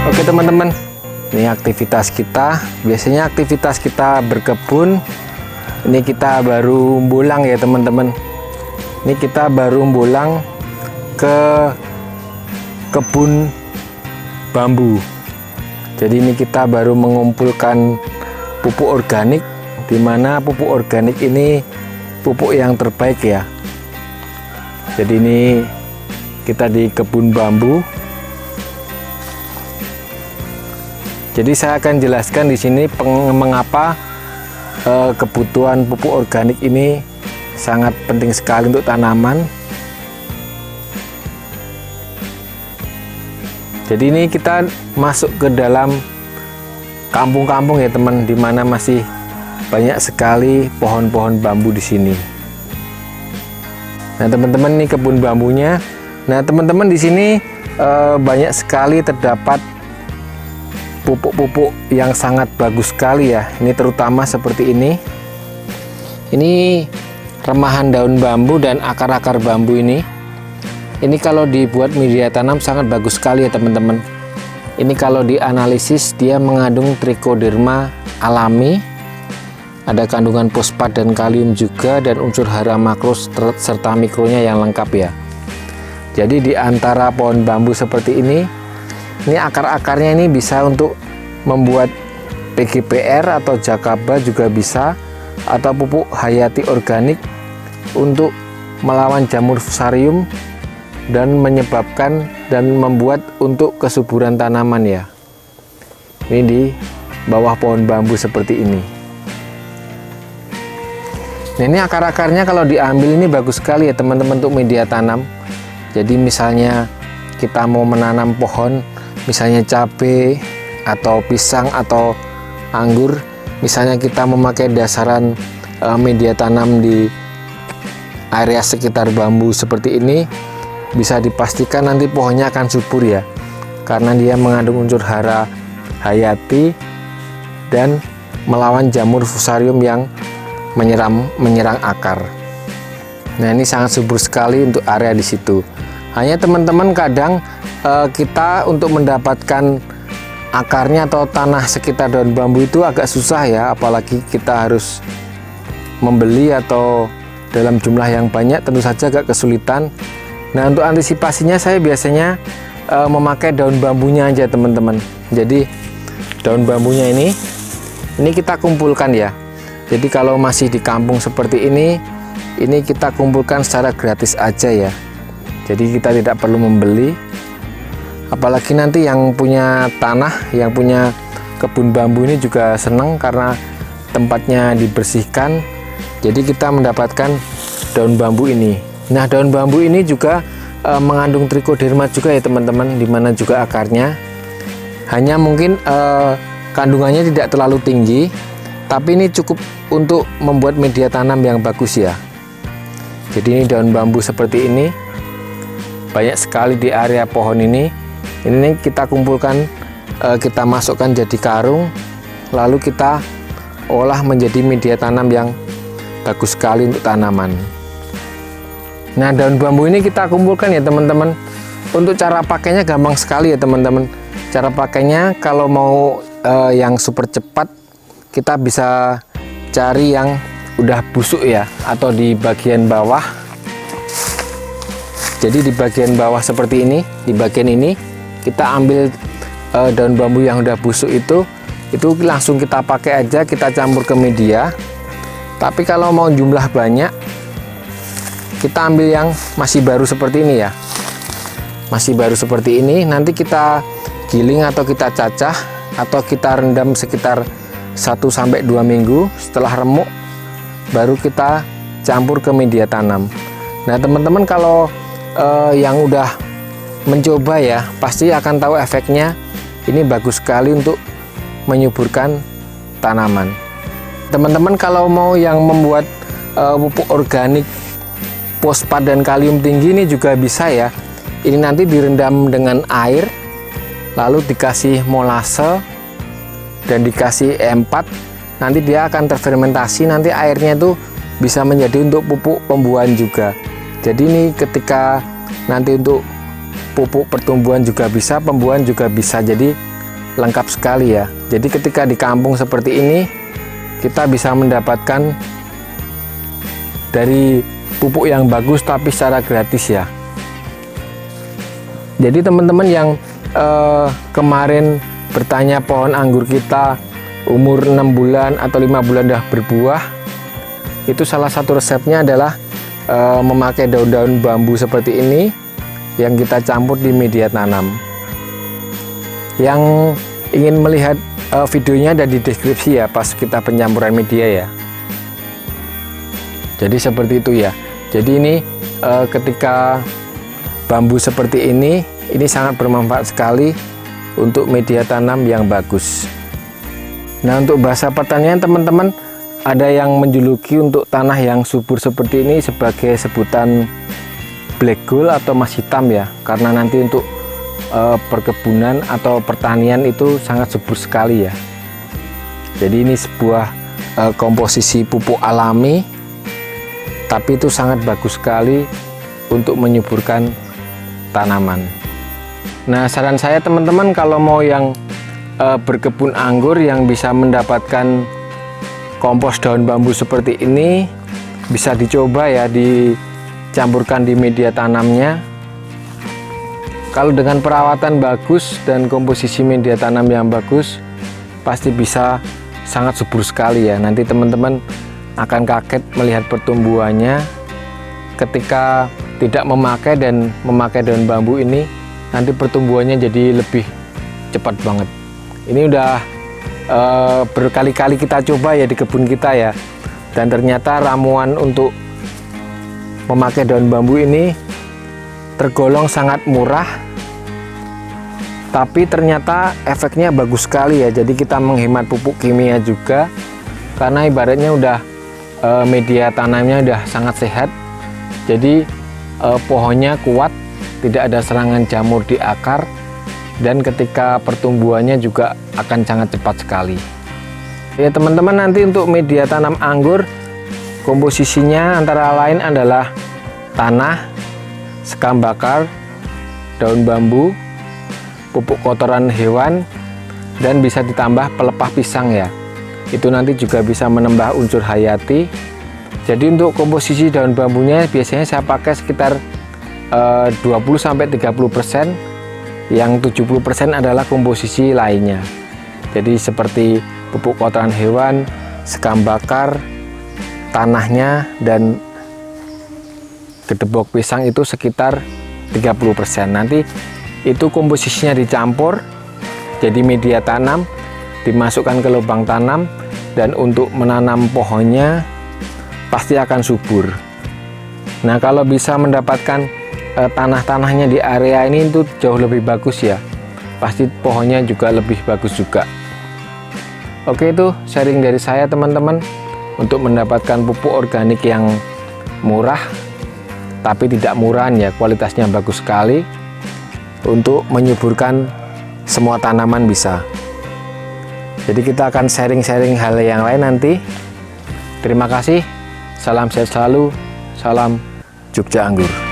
Oke teman-teman, ini aktivitas kita. Biasanya aktivitas kita berkebun. Ini kita baru pulang ya teman-teman. Ini kita baru pulang ke kebun bambu. Jadi ini kita baru mengumpulkan pupuk organik, dimana pupuk organik ini pupuk yang terbaik ya. Jadi ini kita di kebun bambu. Jadi saya akan jelaskan di sini mengapa kebutuhan pupuk organik ini sangat penting sekali untuk tanaman. Jadi ini kita masuk ke dalam kampung-kampung ya teman, dimana masih banyak sekali pohon-pohon bambu di sini. Nah teman-teman, ini kebun bambunya. Nah teman-teman, di sini banyak sekali terdapat pupuk-pupuk yang sangat bagus sekali ya. Ini terutama seperti ini. Ini remahan daun bambu dan akar-akar bambu ini. Ini kalau dibuat media tanam sangat bagus sekali ya teman-teman. Ini kalau dianalisis dia mengandung trichoderma alami. Ada kandungan fosfat dan kalium juga, dan unsur hara makro serta mikronya yang lengkap ya. Jadi di antara pohon bambu seperti ini akar-akarnya ini bisa untuk membuat PGPR atau jakaba juga bisa, atau pupuk hayati organik untuk melawan jamur fusarium dan menyebabkan dan membuat untuk kesuburan tanaman ya. Ini di bawah pohon bambu seperti ini. Nah ini akar-akarnya kalau diambil ini bagus sekali ya teman-teman untuk media tanam. Jadi misalnya kita mau menanam pohon, misalnya cabai atau pisang atau anggur, misalnya kita memakai dasaran media tanam di area sekitar bambu seperti ini, bisa dipastikan nanti pohonnya akan subur ya, karena dia mengandung unsur hara hayati dan melawan jamur fusarium yang menyerang akar. Nah ini sangat subur sekali untuk area di situ. Hanya teman-teman kadang kita untuk mendapatkan akarnya atau tanah sekitar daun bambu itu agak susah ya, apalagi kita harus membeli atau dalam jumlah yang banyak, tentu saja agak kesulitan. Nah untuk antisipasinya saya biasanya memakai daun bambunya aja teman-teman. Jadi daun bambunya ini kita kumpulkan ya. Jadi kalau masih di kampung seperti ini kita kumpulkan secara gratis aja ya. Jadi kita tidak perlu membeli. Apalagi nanti yang punya tanah, yang punya kebun bambu ini juga senang karena tempatnya dibersihkan. Jadi kita mendapatkan daun bambu ini. Nah daun bambu ini juga mengandung trichoderma juga ya teman-teman, dimana juga akarnya. Hanya mungkin kandungannya tidak terlalu tinggi, tapi ini cukup untuk membuat media tanam yang bagus ya. Jadi ini daun bambu seperti ini, banyak sekali di area pohon ini. Ini kita kumpulkan, kita masukkan jadi karung, lalu kita olah menjadi media tanam yang bagus sekali untuk tanaman. Nah daun bambu ini kita kumpulkan ya teman-teman. Untuk cara pakainya gampang sekali ya teman-teman. Cara pakainya kalau mau yang super cepat, kita bisa cari yang udah busuk ya, atau di bagian bawah. Jadi di bagian bawah seperti ini, di bagian ini kita ambil daun bambu yang udah busuk itu langsung kita pakai aja, kita campur ke media. Tapi kalau mau jumlah banyak, kita ambil yang masih baru seperti ini ya, masih baru seperti ini. Nanti kita giling atau kita cacah atau kita rendam sekitar 1-2 minggu. Setelah remuk baru kita campur ke media tanam. Nah teman-teman, kalau yang udah mencoba ya pasti akan tahu efeknya. Ini bagus sekali untuk menyuburkan tanaman. Teman-teman kalau mau yang membuat pupuk organik fosfat dan kalium tinggi ini juga bisa ya. Ini nanti direndam dengan air, lalu dikasih molase dan dikasih E4, nanti dia akan terfermentasi, nanti airnya itu bisa menjadi untuk pupuk pembuahan juga. Jadi ini ketika nanti untuk pupuk pertumbuhan juga bisa, pembuahan juga bisa. Jadi lengkap sekali ya. Jadi ketika di kampung seperti ini kita bisa mendapatkan dari pupuk yang bagus tapi secara gratis ya. Jadi teman-teman yang kemarin bertanya pohon anggur kita umur 6 bulan atau 5 bulan sudah berbuah, itu salah satu resepnya adalah memakai daun-daun bambu seperti ini yang kita campur di media tanam. Yang ingin melihat videonya ada di deskripsi ya, pas kita pencampuran media ya. Jadi seperti itu ya. Jadi ini ketika bambu seperti ini sangat bermanfaat sekali untuk media tanam yang bagus. Nah, untuk bahasa pertanian teman-teman, ada yang menjuluki untuk tanah yang subur seperti ini sebagai sebutan black gold atau emas hitam ya, karena nanti untuk perkebunan atau pertanian itu sangat subur sekali ya. Jadi ini sebuah komposisi pupuk alami, tapi itu sangat bagus sekali untuk menyuburkan tanaman. Nah, saran saya teman-teman, kalau mau yang berkebun anggur yang bisa mendapatkan kompos daun bambu seperti ini, bisa dicoba ya, dicampurkan di media tanamnya. Kalau dengan perawatan bagus dan komposisi media tanam yang bagus, pasti bisa sangat subur sekali ya. Nanti teman-teman akan kaget melihat pertumbuhannya ketika tidak memakai dan memakai daun bambu ini. Nanti pertumbuhannya jadi lebih cepat banget. Ini udah berkali-kali kita coba ya di kebun kita ya, dan ternyata ramuan untuk memakai daun bambu ini tergolong sangat murah, tapi ternyata efeknya bagus sekali ya. Jadi kita menghemat pupuk kimia juga, karena ibaratnya udah media tanamnya udah sangat sehat. Jadi pohonnya kuat, tidak ada serangan jamur di akar, dan ketika pertumbuhannya juga akan sangat cepat sekali ya teman-teman. Nanti untuk media tanam anggur, komposisinya antara lain adalah tanah, sekam bakar, daun bambu, pupuk kotoran hewan, dan bisa ditambah pelepah pisang ya. Itu nanti juga bisa menambah unsur hayati. Jadi untuk komposisi daun bambunya biasanya saya pakai sekitar 20-30%. Yang 70% adalah komposisi lainnya. Jadi seperti pupuk kotoran hewan, sekam bakar, tanahnya, dan gedebok pisang itu sekitar 30%. Nanti itu komposisinya dicampur jadi media tanam, dimasukkan ke lubang tanam, dan untuk menanam pohonnya pasti akan subur. Nah, kalau bisa mendapatkan tanah-tanahnya di area ini itu jauh lebih bagus ya, pasti pohonnya juga lebih bagus juga. Oke, itu sharing dari saya teman-teman, untuk mendapatkan pupuk organik yang murah tapi tidak murahan ya, kualitasnya bagus sekali untuk menyuburkan semua tanaman bisa. Jadi kita akan sharing-sharing hal yang lain nanti. Terima kasih, salam sehat selalu, salam Jogja Anggur.